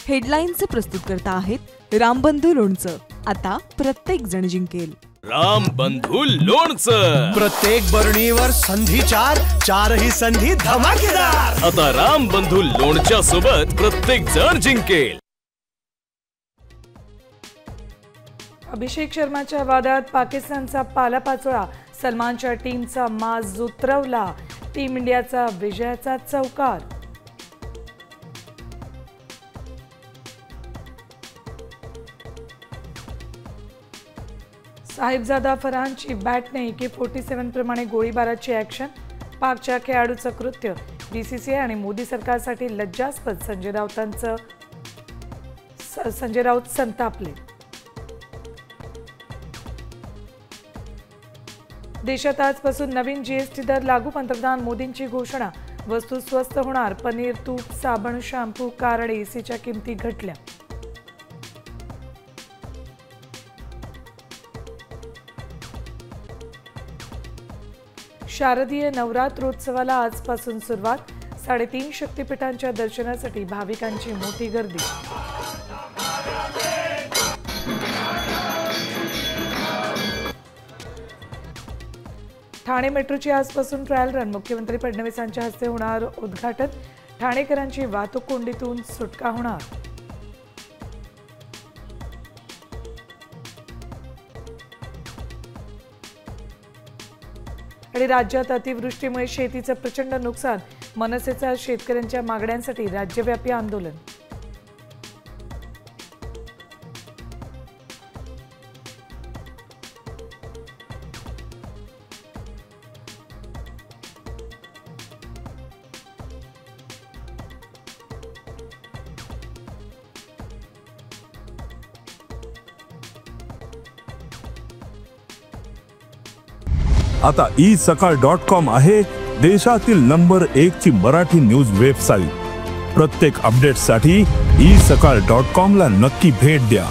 हेडलाईनचे प्रस्तुत करता आहेत रामबंधू लोणचं। आता प्रत्येक जण जिंकेल। रामबंधू लोणचं, प्रत्येक बरणीवर संधी चार, चारही संधी धमाकेदार। आता रामबंधू लोणच्या सोबत प्रत्येक जण जिंकेल। अभिषेक शर्माच्या वादात पाकिस्तानचा पालापाचोळा, सलमानच्या टीमचा माज उतरवला, टीम इंडियाचा विजयाचा चौकार। साहिबजादा फरहानची बॅटने AK-47 प्रमाणे गोळीबाराची ॲक्शन, पाकच्या खेळाडूचं कृत्य, BCCI आणि मोदी सरकारसाठी लज्जास्पद, संजय राऊत संतापले। देशात आजपासून नवीन GST दर लागू, पंतप्रधान मोदींची घोषणा, वस्तू स्वस्त होणार, पनीर, तूप, साबण, शॅम्पू, कार आणि ACच्या किमती घटल्या। शारदीय नवरात्रोत्सवाला आजपासून सुरुवात, 3.5 शक्तिपीठांच्या दर्शनासाठी भाविकांची मोठी गर्दी। ठाणे मेट्रोची आजपासून ट्रायल रन, मुख्यमंत्री फडणवीसांच्या हस्ते होणार उद्घाटन, ठाणेकरांची वाहतूक कोंडीतून सुटका होणार। आणि राज्यात अतिवृष्टीमुळे शेतीचं प्रचंड नुकसान, मनसेचा शेतकऱ्यांच्या मागण्यांसाठी राज्यव्यापी आंदोलन। आता isakal.com आहे देशातील नंबर 1 ची मराठी न्यूज वेबसाईट। प्रत्येक अपडेटसाठी isakal.com ला नक्की भेट द्या।